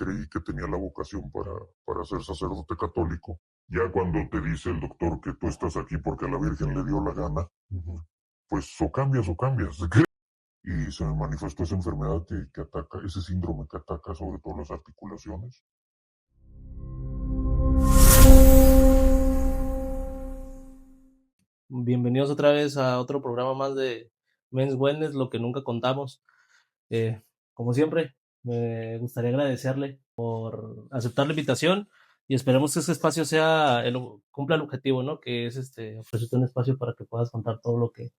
creí que tenía la vocación para ser sacerdote católico. Ya cuando te dice el doctor que tú estás aquí porque a la Virgen le dio la gana, pues o cambias o cambias. Y se me manifestó esa enfermedad que ataca, ese síndrome que ataca sobre todo las articulaciones. Bienvenidos otra vez a otro programa más de Men's Wellness, lo que nunca contamos. Como siempre, me gustaría agradecerle por aceptar la invitación y esperemos que este espacio cumpla el objetivo, ¿no? Que es ofrecerte un espacio para que puedas contar todo lo que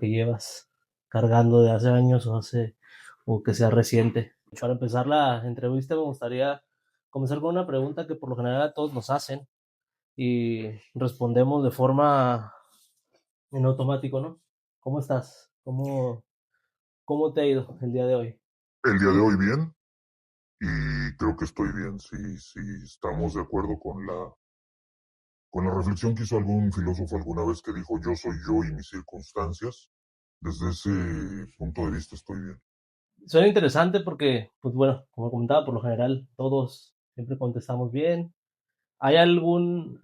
llevas cargando de hace años o que sea reciente. Para empezar la entrevista me gustaría comenzar con una pregunta que por lo general a todos nos hacen y respondemos de forma en automático, ¿no? ¿Cómo estás? ¿Cómo te ha ido el día de hoy? El día de hoy bien, y creo que estoy bien, si estamos de acuerdo con la reflexión que hizo algún filósofo alguna vez que dijo yo soy yo y mis circunstancias. Desde ese punto de vista estoy bien. Suena interesante porque, pues bueno, como comentaba, por lo general todos siempre contestamos bien. ¿Hay algún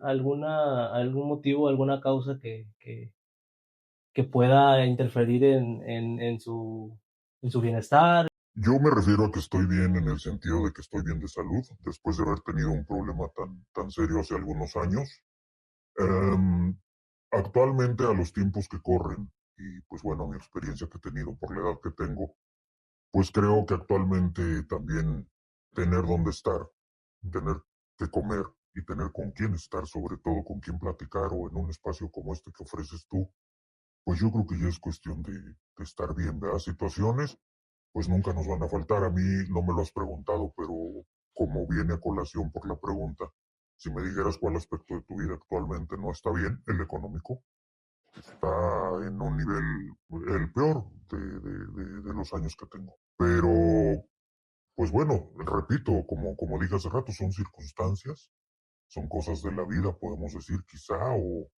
motivo, alguna causa que pueda interferir en su bienestar? Yo me refiero a que estoy bien en el sentido de que estoy bien de salud, después de haber tenido un problema tan serio hace algunos años. Em, Actualmente, a los tiempos que corren, y pues bueno, mi experiencia que he tenido por la edad que tengo, pues creo que actualmente también tener dónde estar, tener que comer y tener con quién estar, sobre todo con quién platicar o en un espacio como este que ofreces tú, pues yo creo que ya es cuestión de estar bien, ¿verdad? Situaciones, pues nunca nos van a faltar. A mí no me lo has preguntado, pero como viene a colación por la pregunta, si me dijeras cuál aspecto de tu vida actualmente no está bien, el económico, está en un nivel, el peor de los años que tengo. Pero, pues bueno, repito, como dije hace rato, son circunstancias, son cosas de la vida, podemos decir quizá, o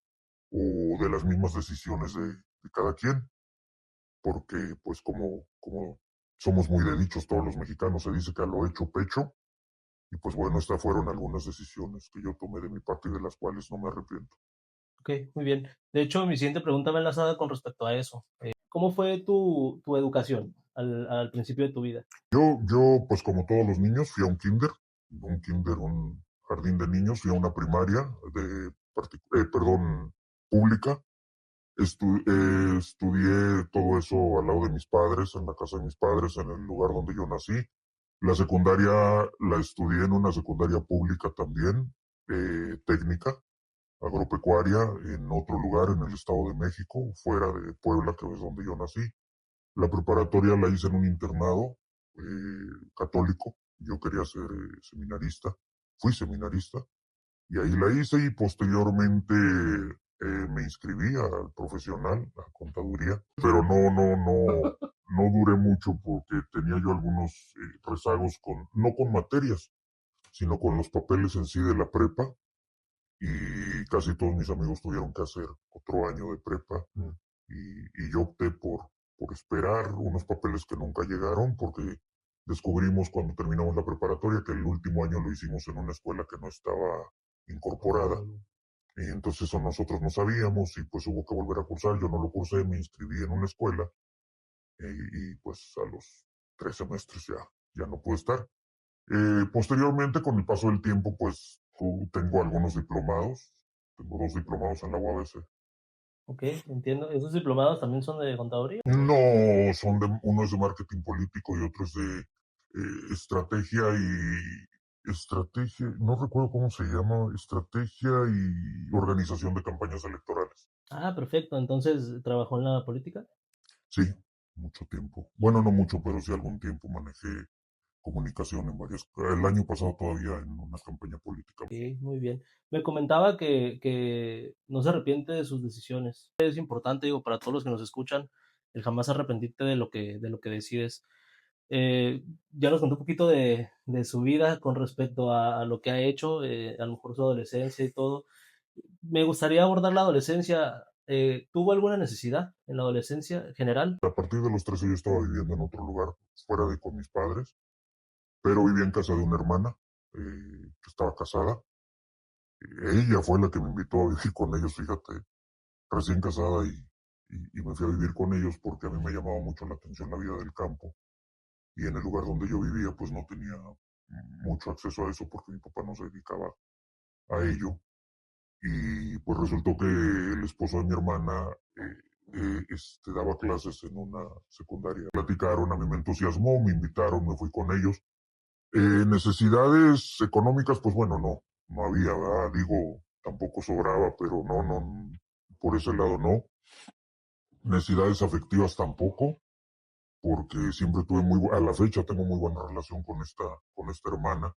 de las mismas decisiones de cada quien, porque pues como somos muy de dichos todos los mexicanos, se dice que a lo hecho pecho, y pues bueno, estas fueron algunas decisiones que yo tomé de mi parte y de las cuales no me arrepiento. Ok, muy bien. De hecho, mi siguiente pregunta va enlazada con respecto a eso. ¿Cómo fue tu educación al principio de tu vida? Yo, pues como todos los niños, fui a un jardín de niños, fui a una primaria pública. Estudié todo eso al lado de mis padres, en la casa de mis padres, en el lugar donde yo nací. La secundaria la estudié en una secundaria pública también, técnica, agropecuaria, en otro lugar, en el Estado de México, fuera de Puebla, que es donde yo nací. La preparatoria la hice en un internado católico. Yo quería ser seminarista. Fui seminarista y ahí la hice y posteriormente me inscribí al profesional, a contaduría, pero no duré mucho porque tenía yo algunos rezagos no con materias, sino con los papeles en sí de la prepa y casi todos mis amigos tuvieron que hacer otro año de prepa y yo opté por esperar unos papeles que nunca llegaron porque descubrimos cuando terminamos la preparatoria que el último año lo hicimos en una escuela que no estaba incorporada. Y entonces eso nosotros no sabíamos y pues hubo que volver a cursar. Yo no lo cursé, me inscribí en una escuela y pues a los 3 semestres ya no pude estar. Posteriormente, con el paso del tiempo, pues tengo algunos diplomados. Tengo 2 diplomados en la UABC. Ok, entiendo. ¿Esos diplomados también son de contaduría? No, uno es de marketing político y otro es de estrategia no recuerdo cómo se llama, estrategia y organización de campañas electorales. Ah, perfecto. Entonces, ¿trabajó en la política? Sí, mucho tiempo. Bueno, no mucho, pero sí algún tiempo manejé comunicación en varias. El año pasado todavía en una campaña política. Ok, muy bien. Me comentaba que no se arrepiente de sus decisiones. Es importante, digo, para todos los que nos escuchan, el jamás arrepentirte de lo que decides. Ya nos contó un poquito de su vida con respecto a lo que ha hecho, a lo mejor su adolescencia y todo. Me gustaría abordar la adolescencia. ¿Tuvo alguna necesidad en la adolescencia en general? A partir de los 13 yo estaba viviendo en otro lugar, fuera de con mis padres. pero vivía en casa de una hermana que estaba casada. Ella fue la que me invitó a vivir con ellos, fíjate, recién casada y me fui a vivir con ellos porque a mí me llamaba mucho la atención la vida del campo y en el lugar donde yo vivía pues no tenía mucho acceso a eso porque mi papá no se dedicaba a ello y pues resultó que el esposo de mi hermana daba clases en una secundaria. Platicaron, a mí me entusiasmó, me invitaron, me fui con ellos. Necesidades económicas, pues bueno, no había, ¿verdad? Digo, tampoco sobraba, pero no, por ese lado no. Necesidades afectivas tampoco, porque siempre tuve a la fecha tengo muy buena relación con esta hermana.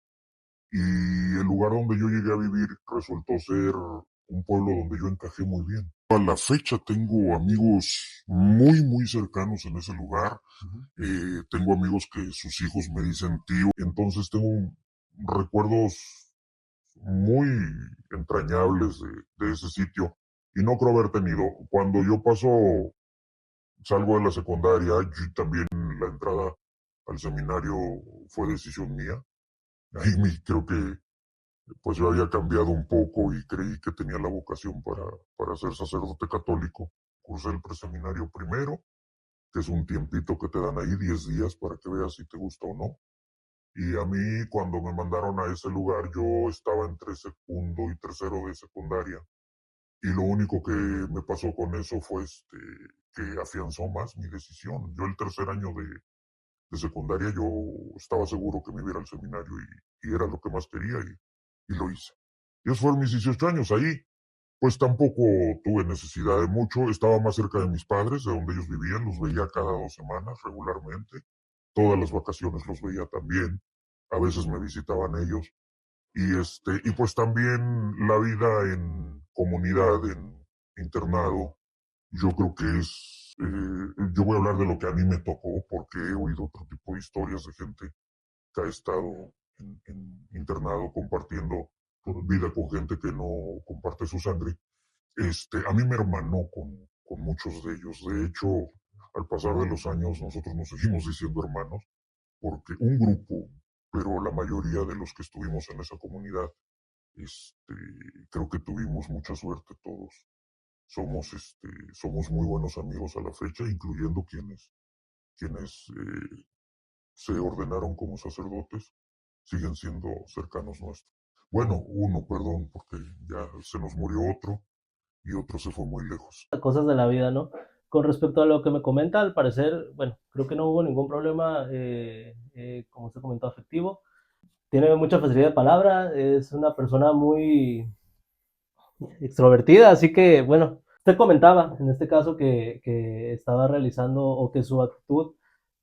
Y el lugar donde yo llegué a vivir resultó ser un pueblo donde yo encajé muy bien. A la fecha tengo amigos muy cercanos en ese lugar. Tengo amigos que sus hijos me dicen tío. Entonces tengo recuerdos muy entrañables de ese sitio. Y no creo haber tenido. Cuando yo salgo de la secundaria, yo también la entrada al seminario fue decisión mía. Ahí creo que pues yo había cambiado un poco y creí que tenía la vocación para ser sacerdote católico. Cursé el preseminario primero, que es un tiempito que te dan ahí 10 días para que veas si te gusta o no. Y a mí cuando me mandaron a ese lugar yo estaba entre segundo y tercero de secundaria. Y lo único que me pasó con eso fue que afianzó más mi decisión. Yo el tercer año de secundaria yo estaba seguro que me iba a ir al seminario y era lo que más quería y lo hice. Y esos fueron mis 18 años. Ahí pues tampoco tuve necesidad de mucho. Estaba más cerca de mis padres, de donde ellos vivían. Los veía cada 2 semanas regularmente. Todas las vacaciones los veía también. A veces me visitaban ellos. Y pues también la vida en comunidad, en internado, yo creo que yo voy a hablar de lo que a mí me tocó, porque he oído otro tipo de historias de gente que ha estado en internado compartiendo vida con gente que no comparte su sangre. A mí me hermanó con muchos de ellos. De hecho, al pasar de los años, nosotros nos seguimos diciendo hermanos, porque un grupo, pero la mayoría de los que estuvimos en esa comunidad, este, creo que tuvimos mucha suerte todos. Somos muy buenos amigos a la fecha, incluyendo quienes se ordenaron como sacerdotes, siguen siendo cercanos nuestros. Bueno, uno, perdón, porque ya se nos murió otro y otro se fue muy lejos. Cosas de la vida, ¿no? Con respecto a lo que me comenta, al parecer, bueno, creo que no hubo ningún problema, como usted comentó, afectivo. Tiene mucha facilidad de palabra, es una persona muy extrovertida, así que, bueno, usted comentaba en este caso que estaba realizando o que su actitud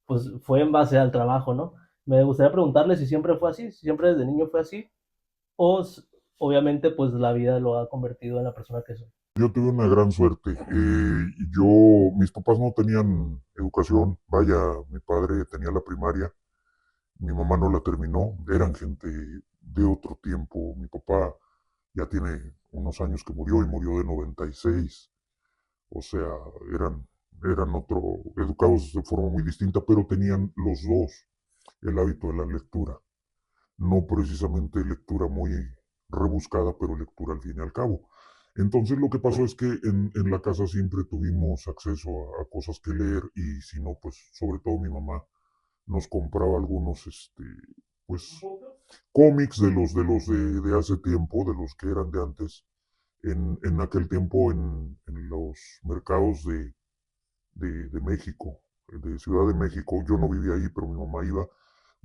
pues fue en base al trabajo, ¿no? Me gustaría preguntarle si siempre fue así, si siempre desde niño fue así, o obviamente pues la vida lo ha convertido en la persona que soy. Yo tuve una gran suerte. Mis papás no tenían educación. Vaya, mi padre tenía la primaria, mi mamá no la terminó. Eran gente de otro tiempo. Mi papá ya tiene unos años que murió y murió de 96. O sea, eran, educados de forma muy distinta, pero tenían los dos el hábito de la lectura. No precisamente lectura muy rebuscada, pero lectura al fin y al cabo. Entonces lo que pasó es que en la casa siempre tuvimos acceso a cosas que leer y si no, pues sobre todo mi mamá nos compraba algunos, pues cómics de hace tiempo, de los que eran de antes, en aquel tiempo en los mercados de México, de Ciudad de México. Yo no vivía ahí, pero mi mamá iba.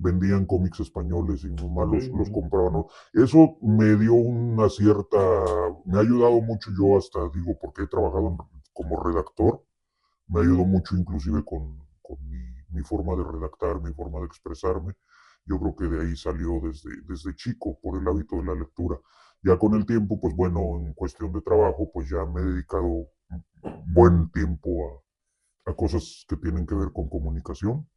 Vendían cómics españoles y mi mamá los compraba, ¿no? Eso me dio una cierta, me ha ayudado mucho yo hasta, digo, porque he trabajado como redactor, me ayudó mucho inclusive con mi forma de redactar, mi forma de expresarme. Yo creo que de ahí salió desde chico, por el hábito de la lectura. Ya con el tiempo, pues bueno, en cuestión de trabajo, pues ya me he dedicado buen tiempo a cosas que tienen que ver con comunicación,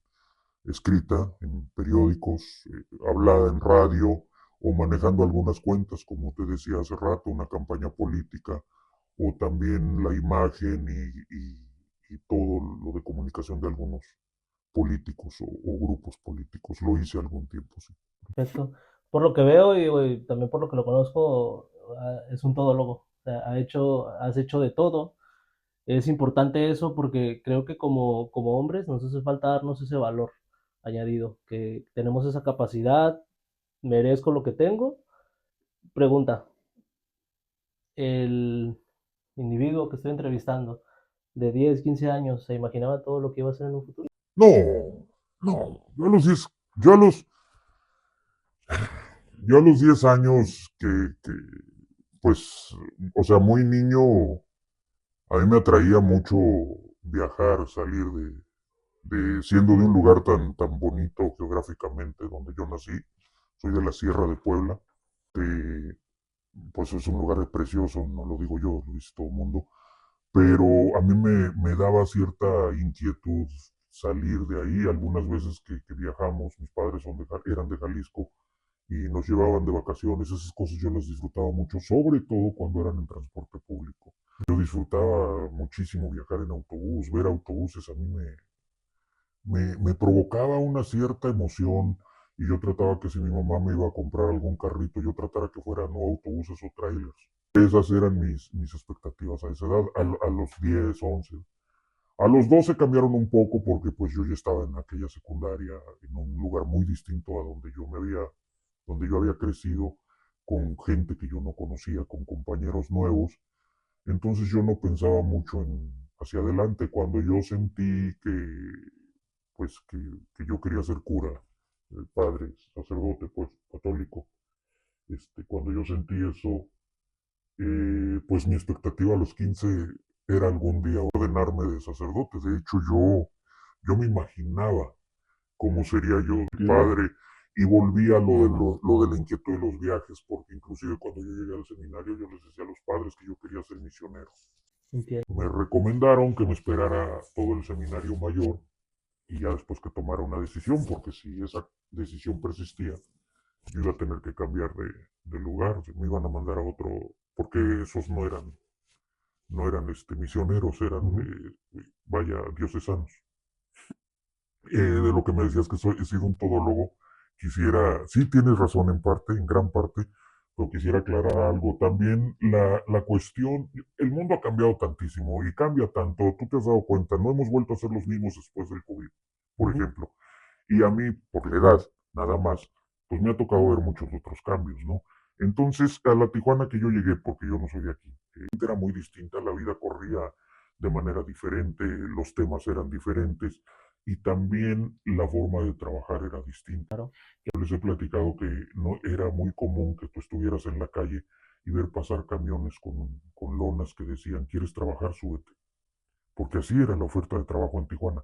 escrita en periódicos, hablada en radio o manejando algunas cuentas, como te decía hace rato, una campaña política o también la imagen y todo lo de comunicación de algunos políticos o grupos políticos. Lo hice algún tiempo, sí. Perfecto. Por lo que veo y también por lo que lo conozco, es un todólogo. O sea, has hecho de todo. Es importante eso porque creo que como hombres nos hace falta darnos ese valor añadido, que tenemos esa capacidad, merezco lo que tengo. Pregunta, el individuo que estoy entrevistando de 10 15 años, ¿se imaginaba todo lo que iba a hacer en un futuro? No, no, yo a los, yo a los 10 años pues, o sea, muy niño, a mí me atraía mucho viajar, salir siendo de un lugar tan bonito geográficamente donde yo nací. Soy de la Sierra de Puebla. eh, pues es un lugar precioso, no lo digo yo, lo dice todo el mundo. Pero a mí me daba cierta inquietud salir de ahí. Algunas veces que viajamos, mis padres eran de Jalisco y nos llevaban de vacaciones. Esas cosas yo las disfrutaba mucho, sobre todo cuando eran en transporte público. Yo disfrutaba muchísimo viajar en autobús, ver autobuses a mí me provocaba una cierta emoción y yo trataba que si mi mamá me iba a comprar algún carrito, yo tratara que fuera no autobuses o trailers. Esas eran mis expectativas a esa edad, a los 10, 11. A los 12 cambiaron un poco porque pues yo ya estaba en aquella secundaria, en un lugar muy distinto a donde yo había crecido, con gente que yo no conocía, con compañeros nuevos. Entonces yo no pensaba mucho hacia adelante. Cuando yo sentí que yo quería ser cura, padre, sacerdote, pues, católico. Cuando yo sentí eso, pues mi expectativa a los 15 era algún día ordenarme de sacerdote. De hecho, yo me imaginaba cómo sería yo de padre y volví a lo de la inquietud de los viajes, porque inclusive cuando yo llegué al seminario yo les decía a los padres que yo quería ser misionero. Entiendo. Me recomendaron que me esperara todo el seminario mayor y ya después que tomara una decisión, porque si esa decisión persistía, yo iba a tener que cambiar de lugar, me iban a mandar a otro, porque esos no eran misioneros, eran, vaya, diocesanos. De lo que me decías que he sido un todólogo, sí tienes razón en parte, en gran parte, pero quisiera aclarar algo. También la cuestión, el mundo ha cambiado tantísimo y cambia tanto, tú te has dado cuenta, no hemos vuelto a ser los mismos después del COVID, por ejemplo. Y a mí, por la edad, nada más, pues me ha tocado ver muchos otros cambios, ¿no? Entonces, a la Tijuana que yo llegué, porque yo no soy de aquí, era muy distinta, la vida corría de manera diferente, los temas eran diferentes y también la forma de trabajar era distinta. Claro. Yo les he platicado que no era muy común que tú estuvieras en la calle y ver pasar camiones con lonas que decían, ¿quieres trabajar? Súbete. Porque así era la oferta de trabajo en Tijuana.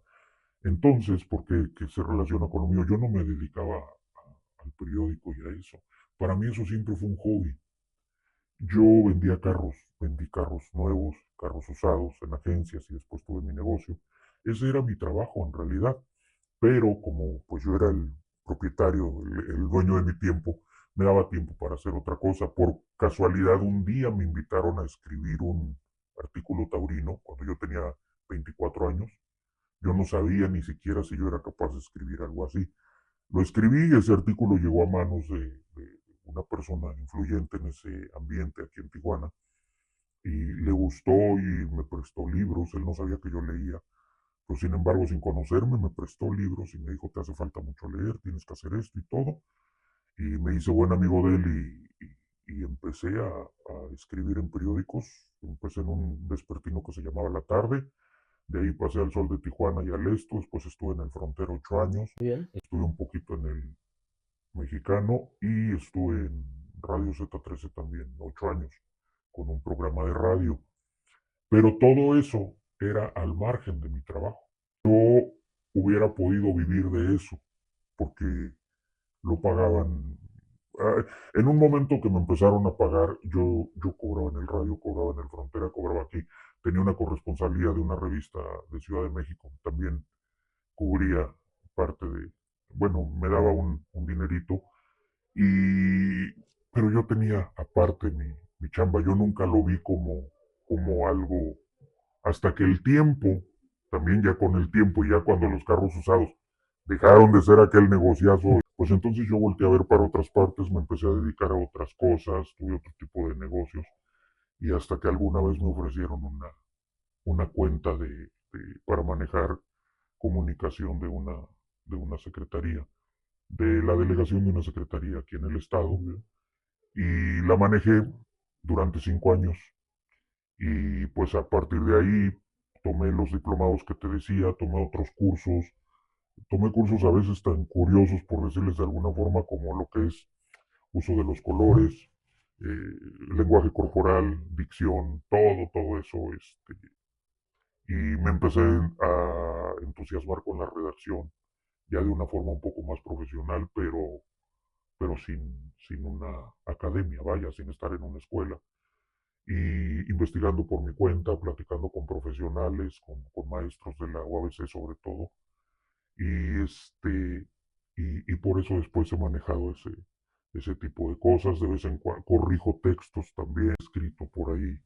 Entonces, ¿por qué que se relaciona con lo mío? Yo no me dedicaba al periódico y a eso. Para mí eso siempre fue un hobby. Yo vendí carros nuevos, carros usados en agencias y después tuve mi negocio. Ese era mi trabajo en realidad. Pero como pues yo era el propietario, el dueño de mi tiempo, me daba tiempo para hacer otra cosa. Por casualidad un día me invitaron a escribir un artículo taurino cuando yo tenía 24 años. Yo no sabía ni siquiera si yo era capaz de escribir algo así. Lo escribí y ese artículo llegó a manos de una persona influyente en ese ambiente aquí en Tijuana y le gustó y me prestó libros. Él no sabía que yo leía, pero sin embargo, sin conocerme, me prestó libros y me dijo, te hace falta mucho leer, tienes que hacer esto y todo. Y me hice buen amigo de él y empecé a escribir en periódicos. Empecé en un vespertino que se llamaba La Tarde. De ahí pasé al Sol de Tijuana y al Esto. Después estuve en el Frontero 8 años. Bien. Estuve un poquito en el Mexicano y estuve en Radio Z13 también, 8 años, con un programa de radio. Pero todo eso era al margen de mi trabajo. Yo hubiera podido vivir de eso, porque lo pagaban. En un momento que me empezaron a pagar, yo cobraba en el radio, cobraba en el Frontera, cobraba aquí. Tenía una corresponsalía de una revista de Ciudad de México. También cubría parte bueno, me daba un dinerito. Y, pero yo tenía aparte mi chamba. Yo nunca lo vi como algo, hasta que el tiempo, también ya con el tiempo, ya cuando los carros usados dejaron de ser aquel negociazo. Pues entonces yo volteé a ver para otras partes, me empecé a dedicar a otras cosas, tuve otro tipo de negocios y hasta que alguna vez me ofrecieron una cuenta para manejar comunicación de una secretaría, de la delegación de una secretaría aquí en el estado, y la manejé durante 5 años. Y pues a partir de ahí tomé los diplomados que te decía, tomé cursos a veces tan curiosos, por decirles de alguna forma, como lo que es uso de los colores, lenguaje corporal, dicción, todo eso, y me empecé a entusiasmar con la redacción, ya de una forma un poco más profesional, pero sin una academia, vaya, sin estar en una escuela. Y investigando por mi cuenta, platicando con profesionales, con maestros de la UABC sobre todo, y, y por eso después he manejado ese tipo de cosas, de vez en cuando corrijo textos también, escrito por ahí,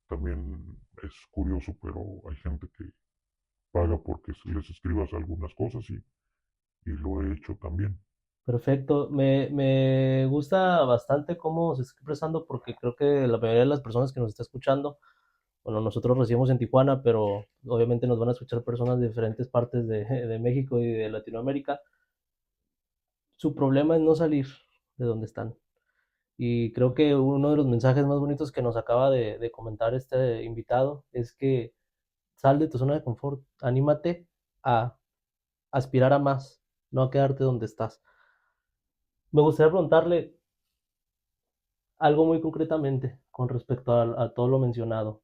también es curioso, pero hay gente que paga porque les escribas algunas cosas y lo he hecho también. Perfecto. Me gusta bastante cómo se está expresando porque creo que la mayoría de las personas que nos está escuchando, bueno, nosotros residimos en Tijuana, pero obviamente nos van a escuchar personas de diferentes partes de México y de Latinoamérica. Su problema es no salir de donde están. Y creo que uno de los mensajes más bonitos que nos acaba de comentar este invitado es que sal de tu zona de confort, anímate a aspirar a más, no a quedarte donde estás. Me gustaría preguntarle algo muy concretamente con respecto a todo lo mencionado.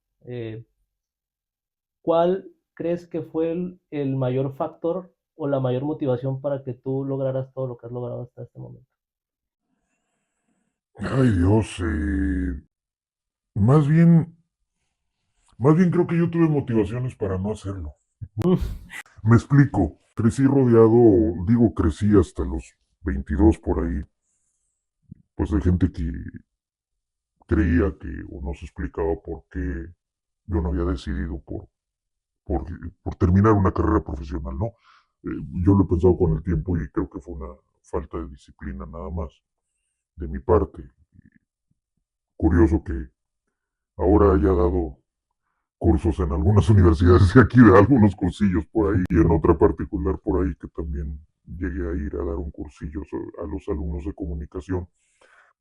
¿Cuál crees que fue el mayor factor o la mayor motivación para que tú lograras todo lo que has logrado hasta este momento? Ay Dios, más bien, más bien creo que yo tuve motivaciones para no hacerlo. Me explico, crecí rodeado, digo crecí hasta los 22 por ahí, pues de gente que creía que o no se explicaba por qué yo no había decidido por, por terminar una carrera profesional, ¿no? Yo lo he pensado con el tiempo y creo que fue una falta de disciplina nada más de mi parte. Curioso que ahora haya dado cursos en algunas universidades de aquí, de algunos cursillos por ahí, y en otra particular por ahí que también llegué a ir a dar un cursillo a los alumnos de comunicación.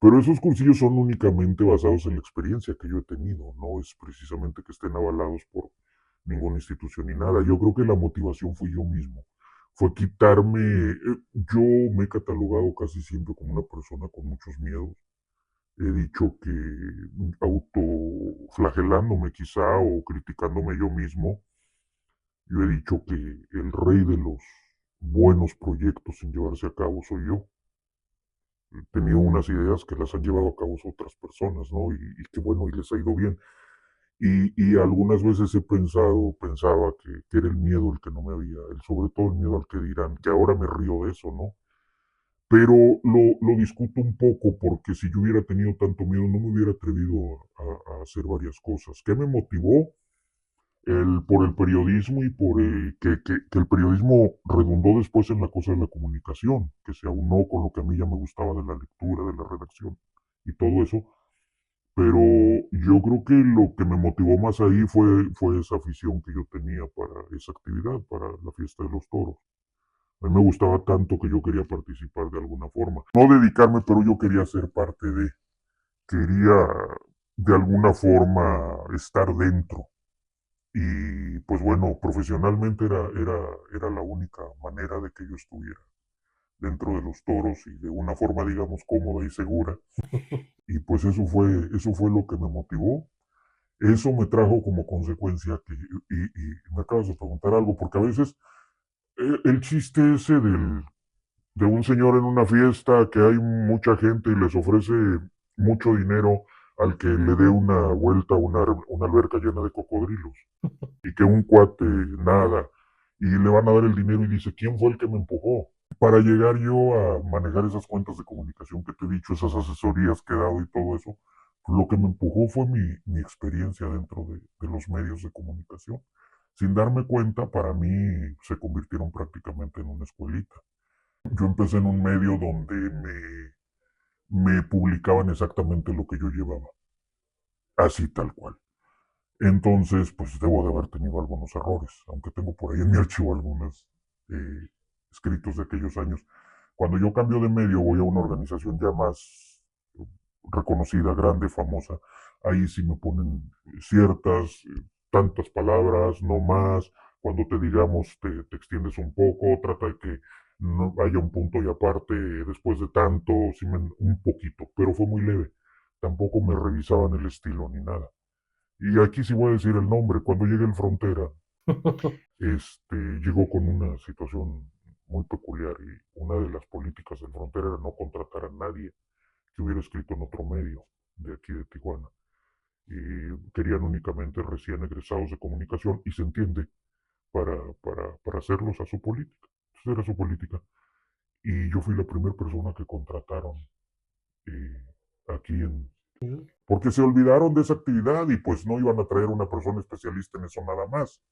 Pero esos cursillos son únicamente basados en la experiencia que yo he tenido, no es precisamente que estén avalados por ninguna institución ni nada. Yo creo que la motivación fui yo mismo. Fue quitarme, yo me he catalogado casi siempre como una persona con muchos miedos. He dicho que autoflagelándome quizá o criticándome yo mismo, yo he dicho que el rey de los buenos proyectos sin llevarse a cabo soy yo. He tenido unas ideas que las han llevado a cabo otras personas, ¿no? Y que bueno, y les ha ido bien. Y algunas veces pensaba que era el miedo el que no me había, sobre todo el miedo al que dirán, que ahora me río de eso, ¿no? Pero lo discuto un poco porque si yo hubiera tenido tanto miedo no me hubiera atrevido a hacer varias cosas. ¿Qué me motivó? Por el periodismo y por que el periodismo redundó después en la cosa de la comunicación, que se aunó con lo que a mí ya me gustaba de la lectura, de la redacción y todo eso. Pero yo creo que lo que me motivó más ahí fue esa afición que yo tenía para esa actividad, para la fiesta de los toros. A mí me gustaba tanto que yo quería participar de alguna forma. No dedicarme, pero yo quería ser parte quería de alguna forma estar dentro. Y pues bueno, profesionalmente era la única manera de que yo estuviera dentro de los toros y de una forma, digamos, cómoda y segura. Y pues eso fue lo que me motivó. Eso me trajo como consecuencia y me acabas de preguntar algo, porque a veces el chiste ese de un señor en una fiesta que hay mucha gente y les ofrece mucho dinero al que le dé una vuelta a una alberca llena de cocodrilos y que un cuate nada y le van a dar el dinero y dice, ¿quién fue el que me empujó? Para llegar yo a manejar esas cuentas de comunicación que te he dicho, esas asesorías que he dado y todo eso, pues lo que me empujó fue mi experiencia dentro de los medios de comunicación. sin darme cuenta, para mí se convirtieron prácticamente en una escuelita. Yo empecé en un medio donde me publicaban exactamente lo que yo llevaba, así tal cual. Entonces, pues debo de haber tenido algunos errores, aunque tengo por ahí en mi archivo algunos escritos de aquellos años. Cuando yo cambio de medio, voy a una organización ya más reconocida, grande, famosa. Ahí sí me ponen ciertas, tantas palabras, no más. Cuando te digamos, te extiendes un poco, trata de que no haya un punto y aparte después de tanto, sí un poquito, pero fue muy leve. Tampoco me revisaban el estilo ni nada. Y aquí sí voy a decir el nombre. Cuando llegué el Frontera, llegó con una situación muy peculiar y una de las políticas del Frontera era no contratar a nadie que hubiera escrito en otro medio de aquí de Tijuana. Y querían únicamente recién egresados de comunicación y se entiende para hacerlos a su política. Entonces era su política. Y yo fui la primera persona que contrataron eh, aquí en... Sí. Porque se olvidaron de esa actividad y pues no iban a traer una persona especialista en eso nada más.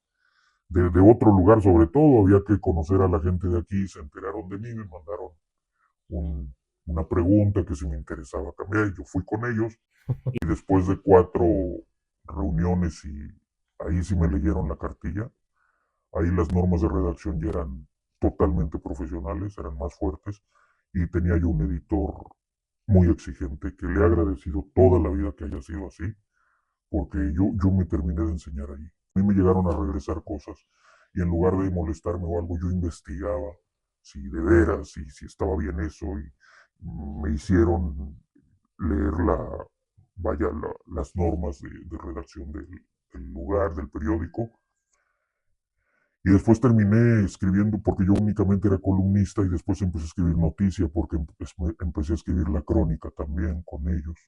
De otro lugar sobre todo, había que conocer a la gente de aquí, se enteraron de mí, me mandaron un, una pregunta que si me interesaba cambiar, y yo fui con ellos, y después de 4 reuniones, y ahí sí me leyeron la cartilla, ahí las normas de redacción ya eran totalmente profesionales, eran más fuertes, y tenía yo un editor muy exigente, que le he agradecido toda la vida que haya sido así, porque yo me terminé de enseñar ahí. A mí me llegaron a regresar cosas y en lugar de molestarme o algo, yo investigaba si de veras, si estaba bien eso y me hicieron leer las normas de redacción del lugar, del periódico. Y después terminé escribiendo, porque yo únicamente era columnista y después empecé a escribir noticia, porque empecé a escribir la crónica también con ellos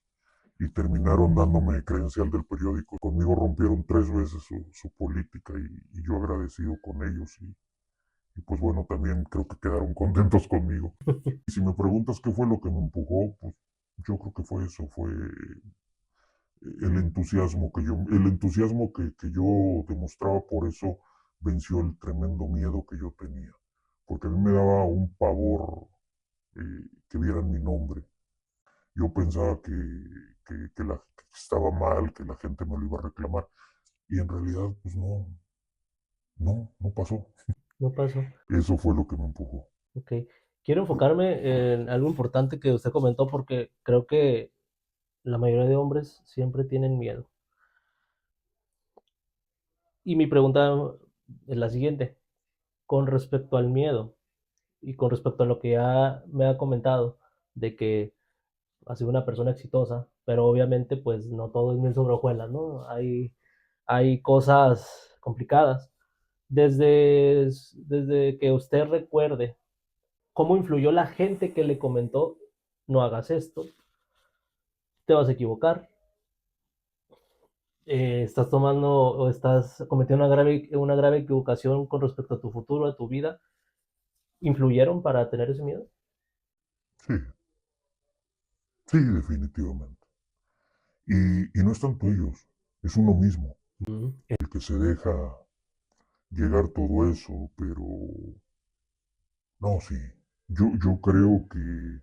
y terminaron dándome credencial del periódico. Conmigo rompieron 3 veces su política y yo agradecido con ellos y pues bueno, también creo que quedaron contentos conmigo. Y si me preguntas qué fue lo que me empujó, pues yo creo que fue eso, fue el entusiasmo que yo demostraba, por eso venció el tremendo miedo que yo tenía, porque a mí me daba un pavor que vieran mi nombre. Yo pensaba que estaba mal, que la gente me lo iba a reclamar. Y en realidad, pues no pasó. No pasó. Eso fue lo que me empujó. Ok. Quiero enfocarme en algo importante que usted comentó porque creo que la mayoría de hombres siempre tienen miedo. Y mi pregunta es la siguiente. Con respecto al miedo y con respecto a lo que ya me ha comentado de que ha sido una persona exitosa, pero obviamente pues no todo es miel sobre hojuelas, ¿no? Hay cosas complicadas. Desde que usted recuerde cómo influyó la gente que le comentó, no hagas esto, te vas a equivocar, estás tomando o estás cometiendo una grave equivocación con respecto a tu futuro, a tu vida, ¿influyeron para tener ese miedo? Sí, sí, definitivamente. Y no es tanto ellos, es uno mismo Mm. el que se deja llegar todo eso, pero no, sí. Yo creo que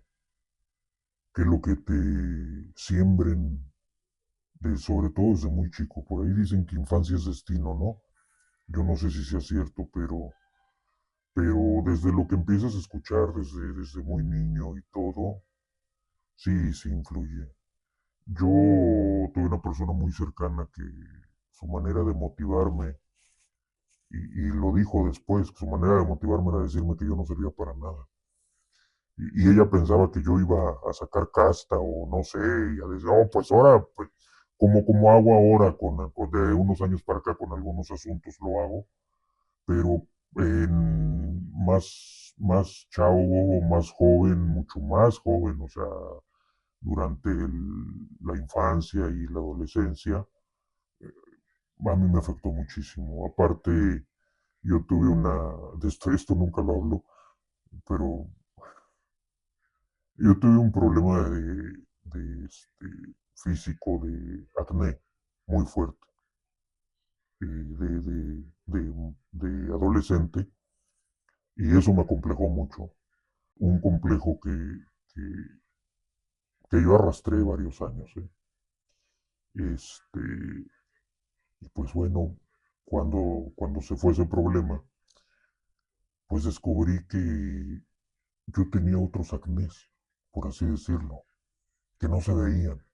lo que te siembren, sobre todo desde muy chico, por ahí dicen que infancia es destino, ¿no? Yo no sé si sea cierto, pero desde lo que empiezas a escuchar desde muy niño y todo, sí, sí influye. Yo tuve una persona muy cercana que su manera de motivarme, y lo dijo después, que su manera de motivarme era decirme que yo no servía para nada. Y ella pensaba que yo iba a sacar casta o no sé, y a decir, oh, pues ahora, pues, como hago ahora, de unos años para acá con algunos asuntos lo hago, pero más chavo, más joven, mucho más joven, o sea, durante la infancia y la adolescencia, a mí me afectó muchísimo. Aparte, yo tuve esto nunca lo hablo, pero yo tuve un problema de físico, de acné, muy fuerte. de adolescente, y eso me acomplejó mucho. Un complejo que, que yo arrastré varios años. Este, y pues bueno, cuando se fue ese problema, pues descubrí que yo tenía otros acnés, por así decirlo, que no se veían,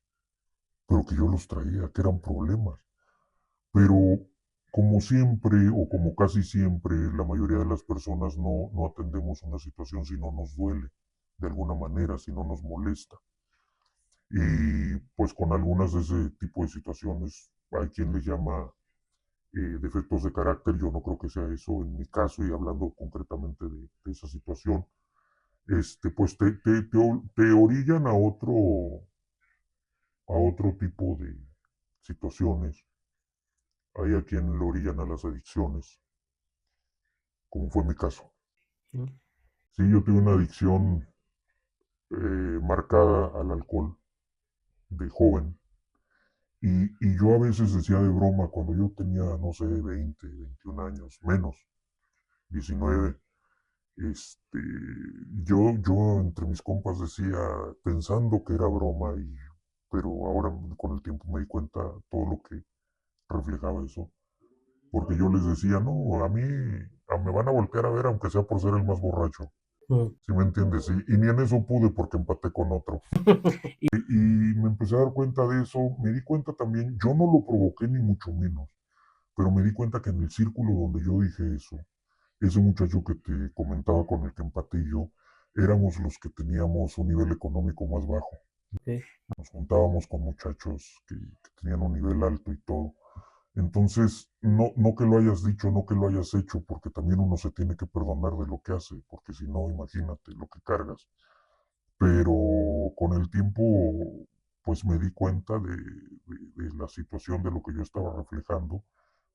pero que yo los traía, que eran problemas. Pero como siempre, o como casi siempre, la mayoría de las personas no atendemos una situación si no nos duele, de alguna manera, si no nos molesta. Y pues con algunas de ese tipo de situaciones hay quien les llama defectos de carácter. Yo no creo que sea eso en mi caso, y hablando concretamente de esa situación, pues te orillan a otro tipo de situaciones. Hay a quien lo orillan a las adicciones, como fue mi caso. Mm. Sí, yo tuve una adicción marcada al alcohol de joven. Y yo a veces decía de broma, cuando yo tenía, no sé, 20, 21 años, menos, 19, este, yo entre mis compas decía, pensando que era broma, pero ahora con el tiempo me di cuenta todo lo que reflejaba eso. Porque yo les decía, no, me van a voltear a ver aunque sea por ser el más borracho. Mm. ¿Sí me entiendes? Y ni en eso pude porque empaté con otro. Y me empecé a dar cuenta de eso. Me di cuenta también, yo no lo provoqué ni mucho menos, pero me di cuenta que en el círculo donde yo dije eso, ese muchacho que te comentaba con el que empaté yo, éramos los que teníamos un nivel económico más bajo. Ok. Nos juntábamos con muchachos que tenían un nivel alto y todo. Entonces, no que lo hayas dicho, no que lo hayas hecho, porque también uno se tiene que perdonar de lo que hace, porque si no, imagínate lo que cargas. Pero con el tiempo, pues me di cuenta de la situación de lo que yo estaba reflejando,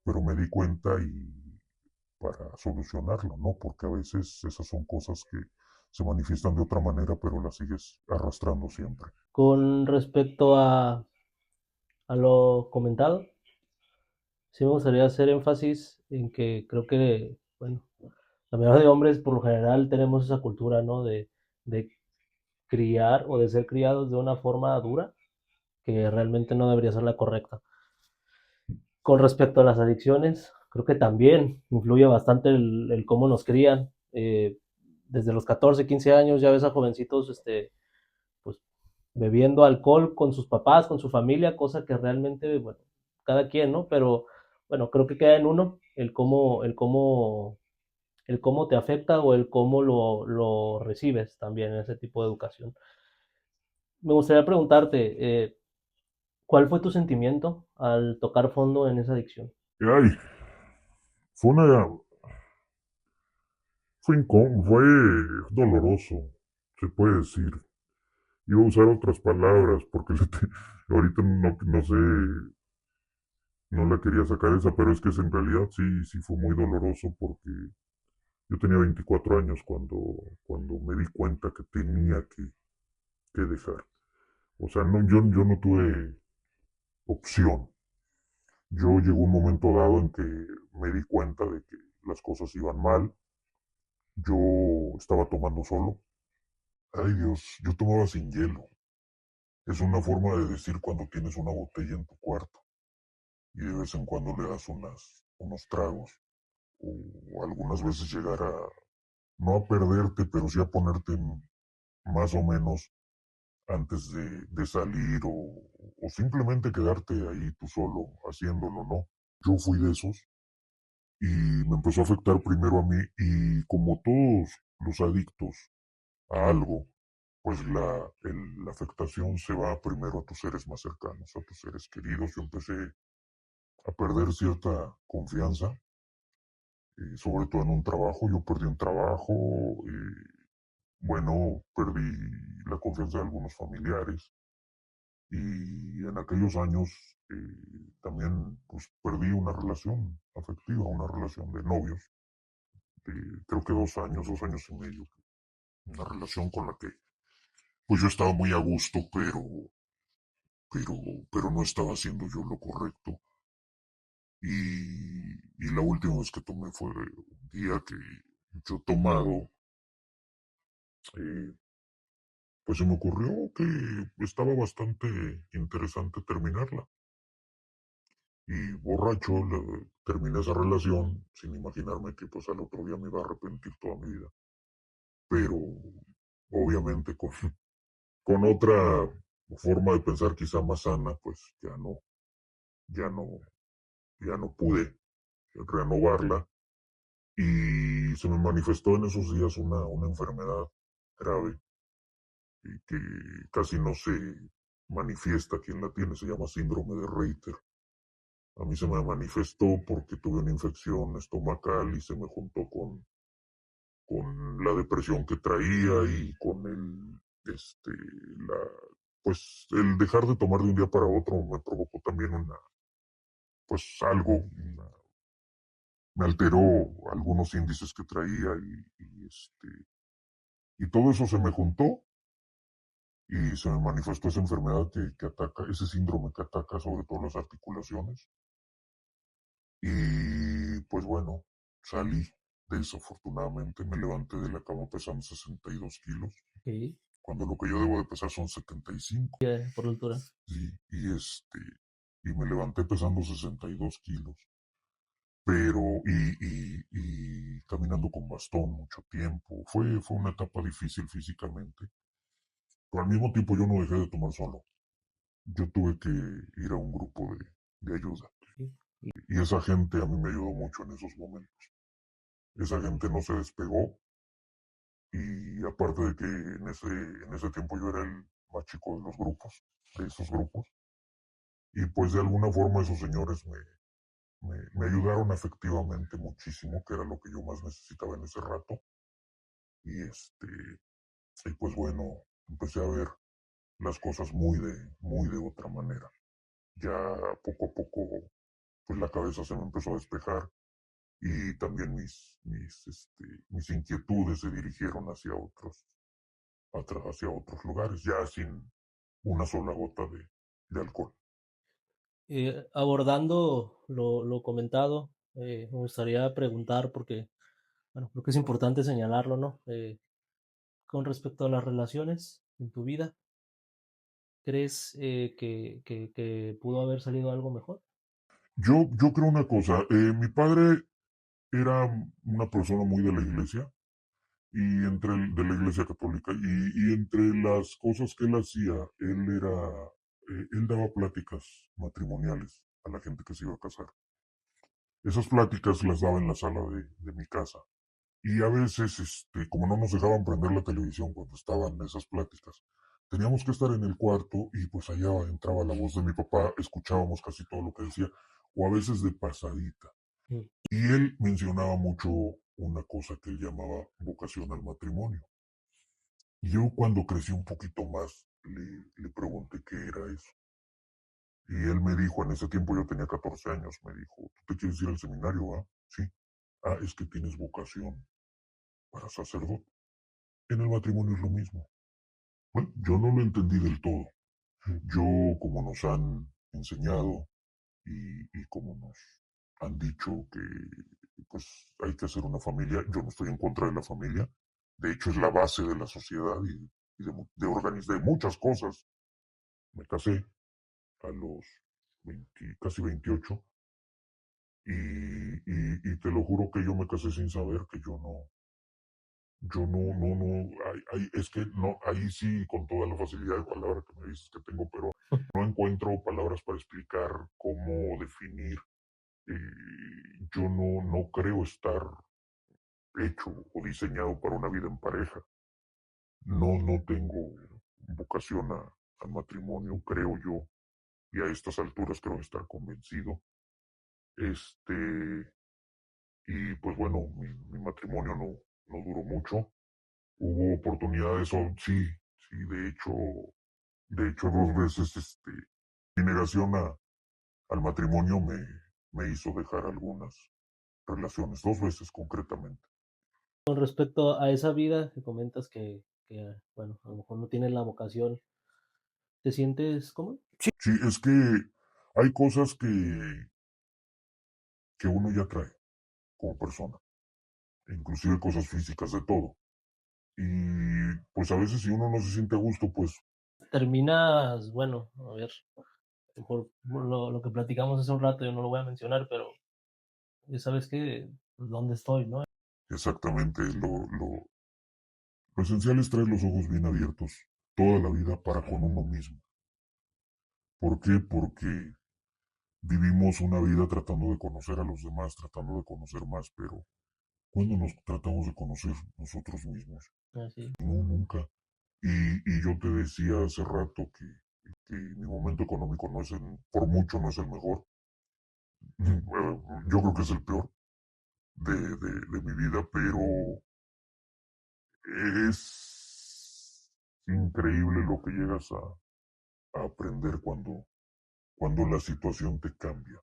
pero me di cuenta y para solucionarlo, ¿no? Porque a veces esas son cosas que se manifiestan de otra manera, pero las sigues arrastrando siempre. Con respecto a lo comentado, sí me gustaría hacer énfasis en que creo que, bueno, la mayoría de hombres por lo general tenemos esa cultura, ¿no? De criar o de ser criados de una forma dura, que realmente no debería ser la correcta. Con respecto a las adicciones, creo que también influye bastante el cómo nos crían. Desde los 14, 15 años ya ves a jovencitos pues, bebiendo alcohol con sus papás, con su familia, cosa que realmente, bueno, cada quien, ¿no? Pero bueno, creo que queda en uno el cómo te afecta o el cómo lo recibes también en ese tipo de educación. Me gustaría preguntarte, ¿cuál fue tu sentimiento al tocar fondo en esa adicción? Y ay, fue una, fue doloroso, se puede decir. Iba a usar otras palabras porque ahorita no sé, no la quería sacar esa, pero es que en realidad sí fue muy doloroso porque yo tenía 24 años cuando me di cuenta que tenía que dejar. O sea, yo no tuve opción. Yo llegó un momento dado en que me di cuenta de que las cosas iban mal. Yo estaba tomando solo. Ay Dios, yo tomaba sin hielo. Es una forma de decir cuando tienes una botella en tu cuarto y de vez en cuando le das unos tragos. O algunas veces llegar no a perderte, pero sí a ponerte más o menos antes de salir, o simplemente quedarte ahí tú solo haciéndolo, ¿no? Yo fui de esos y me empezó a afectar primero a mí, y como todos los adictos a algo, pues la afectación se va primero a tus seres más cercanos, a tus seres queridos. Yo empecé a perder cierta confianza, sobre todo en un trabajo. Yo perdí un trabajo, bueno, perdí la confianza de algunos familiares, y en aquellos años también pues perdí una relación afectiva, una relación de novios, creo que 2 años, 2 años y medio, una relación con la que pues yo estaba muy a gusto, pero, pero no estaba haciendo yo lo correcto. y la última vez que tomé fue un día que yo tomado, eh, pues se me ocurrió que estaba bastante interesante terminarla. Y borracho terminé esa relación sin imaginarme que pues al otro día me iba a arrepentir toda mi vida. Pero obviamente con otra forma de pensar quizá más sana, pues ya no, ya no pude renovarla. Y se me manifestó en esos días una enfermedad grave y que casi no se manifiesta quien la tiene, se llama síndrome de Reiter. A mí se me manifestó porque tuve una infección estomacal y se me juntó con la depresión que traía y con la, pues el dejar de tomar de un día para otro me provocó también pues algo, me alteró algunos índices que traía y todo eso se me juntó y se me manifestó esa enfermedad que ataca, ese síndrome que ataca sobre todo las articulaciones. Y pues bueno, salí, desafortunadamente, me levanté de la cama pesando 62 kilos, Ok, cuando lo que yo debo de pesar son 75. por la altura. Sí, y me levanté pesando 62 kilos, pero, y caminando con bastón mucho tiempo. Fue una etapa difícil físicamente, pero al mismo tiempo yo no dejé de tomar solo. Yo tuve que ir a un grupo de ayuda. Sí. Y esa gente a mí me ayudó mucho en esos momentos. Esa gente no se despegó y aparte de que en ese tiempo yo era el más chico de los grupos, de esos grupos, y pues de alguna forma esos señores me ayudaron efectivamente muchísimo, que era lo que yo más necesitaba en ese rato. Y y pues bueno, empecé a ver las cosas muy de otra manera. Ya poco a poco, pues la cabeza se me empezó a despejar y también mis inquietudes se dirigieron hacia otros lugares, ya sin una sola gota de alcohol. Abordando lo comentado, me gustaría preguntar, porque, bueno, creo que es importante señalarlo, ¿no? Con respecto a las relaciones en tu vida, ¿crees que pudo haber salido algo mejor? Yo creo una cosa, mi padre era una persona muy de la iglesia, de la iglesia católica, y entre las cosas que él hacía, él daba pláticas matrimoniales a la gente que se iba a casar. Esas pláticas las daba en la sala de mi casa. Y a veces, como no nos dejaban prender la televisión cuando estaban esas pláticas, teníamos que estar en el cuarto y pues allá entraba la voz de mi papá, escuchábamos casi todo lo que decía, o a veces de pasadita. Mm. Y él mencionaba mucho una cosa que él llamaba vocación al matrimonio. Y yo cuando crecí un poquito más, le pregunté qué era eso. Y él me dijo, en ese tiempo yo tenía 14 años, me dijo, ¿tú te quieres ir al seminario, ah? Sí. Ah, es que tienes vocación para sacerdote. En el matrimonio es lo mismo. Bueno, yo no lo entendí del todo. Yo, como nos han enseñado y como nos han dicho que pues hay que hacer una familia, yo no estoy en contra de la familia. De hecho, es la base de la sociedad de muchas cosas. Me casé a los 20, casi 28 y te lo juro que yo me casé sin saber que es que no, ahí sí, con toda la facilidad de palabra que me dices que tengo, pero no encuentro palabras para explicar cómo definir. Yo no creo estar hecho o diseñado para una vida en pareja. No tengo vocación al matrimonio, creo yo, y a estas alturas creo estar convencido. Este, y pues bueno, mi matrimonio no duró mucho. Hubo oportunidades, sí, sí, de hecho, dos veces, mi negación al matrimonio me hizo dejar algunas relaciones, dos veces concretamente. Con respecto a esa vida que comentas bueno, a lo mejor no tienes la vocación, ¿te sientes cómodo? Sí, es que hay cosas que uno ya trae como persona, inclusive cosas físicas de todo. Y pues a veces si uno no se siente a gusto, pues Terminas, bueno, a ver, por lo que platicamos hace un rato, yo no lo voy a mencionar, pero ya sabes que, pues, dónde estoy, ¿no? exactamente lo esencial es traer los ojos bien abiertos toda la vida para con uno mismo. ¿Por qué? Porque vivimos una vida tratando de conocer a los demás, tratando de conocer más, pero ¿cuándo nos tratamos de conocer nosotros mismos? Así. No, nunca. Y yo te decía hace rato que mi momento económico no es por mucho no es el mejor. Yo creo que es el peor de mi vida, pero es increíble lo que llegas a aprender cuando la situación te cambia,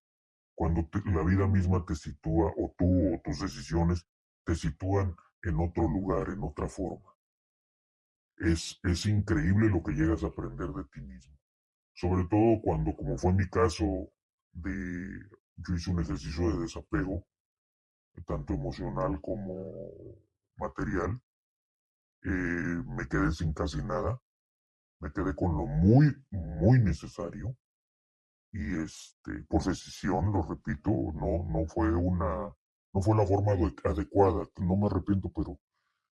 cuando la vida misma te sitúa, o tú o tus decisiones te sitúan en otro lugar, en otra forma. Es increíble lo que llegas a aprender de ti mismo. Sobre todo cuando, como fue mi caso, yo hice un ejercicio de desapego, tanto emocional como material. Me quedé sin casi nada, me quedé con lo muy, muy necesario y por decisión, lo repito, no fue la forma adecuada, no me arrepiento, pero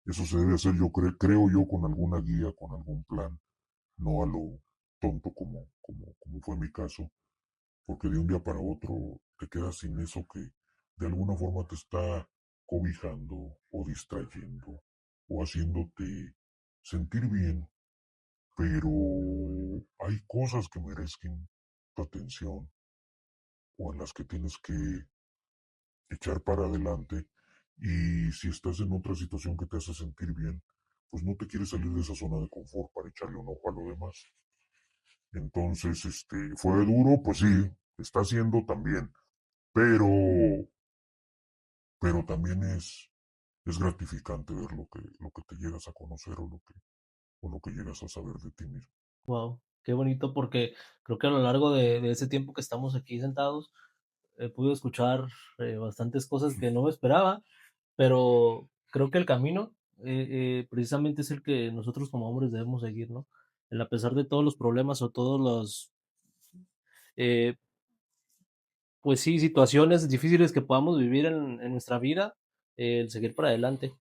eso se debe hacer, creo yo, con alguna guía, con algún plan, no a lo tonto como fue mi caso, porque de un día para otro te quedas sin eso que de alguna forma te está cobijando o distrayendo o haciéndote sentir bien, pero hay cosas que merecen tu atención o en las que tienes que echar para adelante, y si estás en otra situación que te hace sentir bien, pues no te quieres salir de esa zona de confort para echarle un ojo a lo demás. Entonces, fue duro, pues sí, está siendo también, pero, pero también es gratificante ver lo que te llegas a conocer o lo que llegas a saber de ti mismo. Wow, qué bonito, porque creo que a lo largo de ese tiempo que estamos aquí sentados, pude escuchar, bastantes cosas que no me esperaba, pero creo que el camino, precisamente es el que nosotros como hombres debemos seguir, ¿no? El a pesar de todos los problemas o todos los, eh, pues sí, situaciones difíciles que podamos vivir en nuestra vida, el seguir para adelante.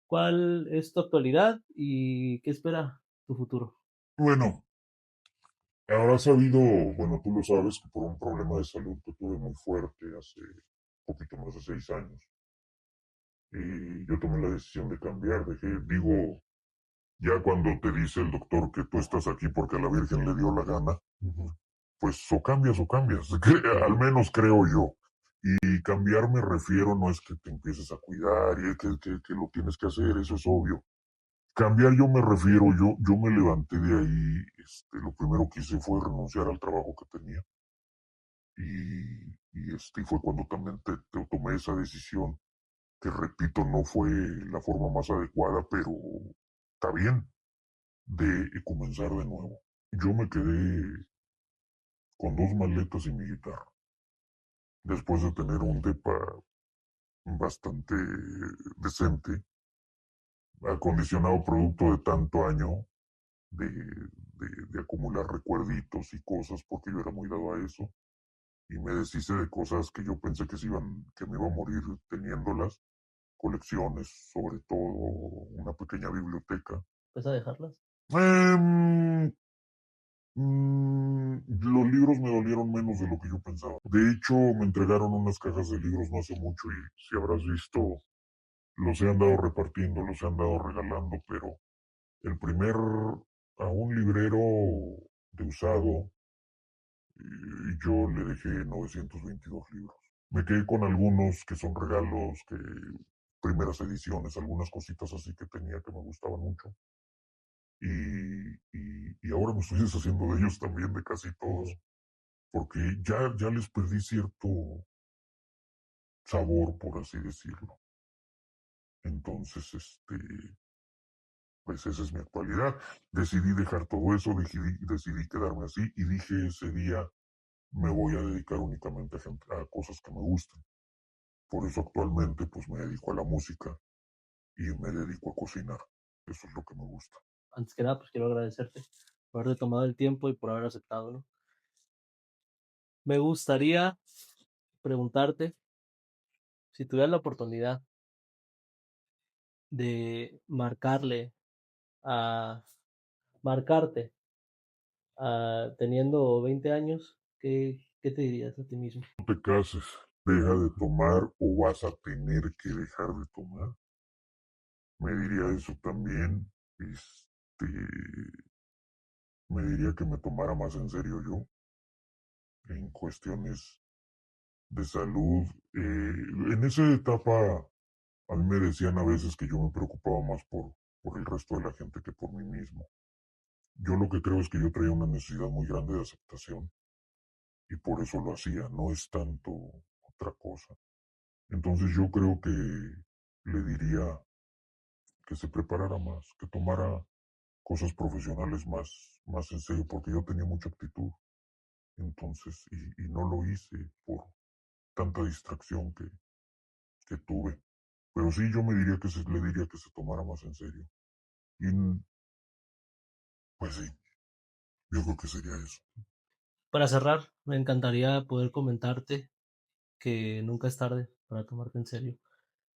¿Cuál es tu actualidad y qué espera tu futuro? Bueno, habrás sabido, bueno, tú lo sabes, que por un problema de salud que tuve muy fuerte hace poquito más de 6 años, yo tomé la decisión de cambiar, digo, ya cuando te dice el doctor que tú estás aquí porque a la Virgen le dio la gana, pues o cambias, al menos creo yo. Y cambiar me refiero no es que te empieces a cuidar y que lo tienes que hacer, eso es obvio. Cambiar yo me refiero, yo me levanté de ahí, lo primero que hice fue renunciar al trabajo que tenía y fue cuando también te tomé esa decisión, que repito, no fue la forma más adecuada, pero está bien, de comenzar de nuevo. Yo me quedé con 2 maletas y mi guitarra, después de tener un depa bastante decente, acondicionado producto de tanto año de acumular recuerditos y cosas, porque yo era muy dado a eso, y me deshice de cosas que yo pensé que me iba a morir teniéndolas, colecciones, sobre todo una pequeña biblioteca. ¿Vas a dejarlas? Em, los libros me dolieron menos de lo que yo pensaba. De hecho, me entregaron unas cajas de libros no hace mucho y si habrás visto, los he andado repartiendo, los he andado regalando, pero el primer a un librero de usado, yo le dejé 922 libros. Me quedé con algunos que son regalos, que primeras ediciones, algunas cositas así que tenía que me gustaban mucho. Y ahora me estoy deshaciendo de ellos también, de casi todos, porque ya les perdí cierto sabor, por así decirlo. Entonces, pues esa es mi actualidad. Decidí dejar todo eso, decidí quedarme así y dije ese día me voy a dedicar únicamente a cosas que me gusten. Por eso actualmente pues me dedico a la música y me dedico a cocinar. Eso es lo que me gusta. Antes que nada, pues quiero agradecerte por haberte tomado el tiempo y por haber aceptado, ¿no? Me gustaría preguntarte si tuvieras la oportunidad de a marcarte teniendo 20 años, ¿qué te dirías a ti mismo? No te cases, deja de tomar o vas a tener que dejar de tomar. Me diría eso también. Me diría que me tomara más en serio yo en cuestiones de salud. En esa etapa a mí me decían a veces que yo me preocupaba más por el resto de la gente que por mí mismo. Yo lo que creo es que yo traía una necesidad muy grande de aceptación y por eso lo hacía, no es tanto otra cosa. Entonces yo creo que le diría que se preparara más, que tomara cosas profesionales más en serio, porque yo tenía mucha actitud, entonces, y no lo hice por tanta distracción que tuve. Pero sí, yo le diría que se tomara más en serio. Y pues sí, yo creo que sería eso. Para cerrar, me encantaría poder comentarte que nunca es tarde para tomarte en serio.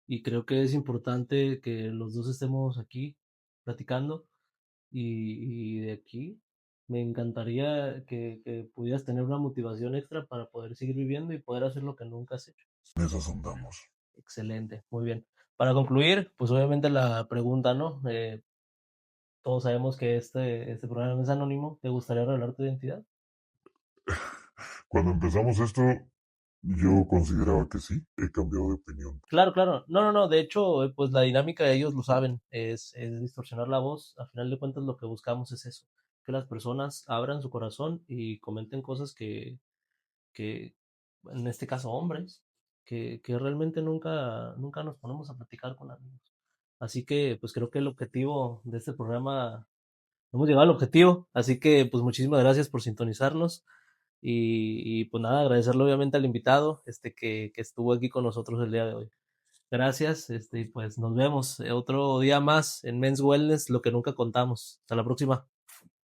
Y creo que es importante que los dos estemos aquí platicando y de aquí me encantaría que pudieras tener una motivación extra para poder seguir viviendo y poder hacer lo que nunca has hecho. En esas andamos. Excelente, muy bien. Para concluir, pues obviamente la pregunta, ¿no? Todos sabemos que este programa es anónimo. ¿Te gustaría revelar tu identidad? Cuando empezamos esto, yo consideraba que sí, he cambiado de opinión. Claro, claro. No, no, no. De hecho, pues la dinámica de ellos lo saben, es distorsionar la voz. A final de cuentas, lo que buscamos es eso, que las personas abran su corazón y comenten cosas que en este caso hombres, que realmente nunca nos ponemos a platicar con amigos. Así que, pues creo que el objetivo de este programa, hemos llegado al objetivo. Así que, pues muchísimas gracias por sintonizarnos. Pues nada, agradecerle obviamente al invitado que estuvo aquí con nosotros el día de hoy. Gracias, y pues nos vemos otro día más en Men's Wellness, lo que nunca contamos. Hasta la próxima.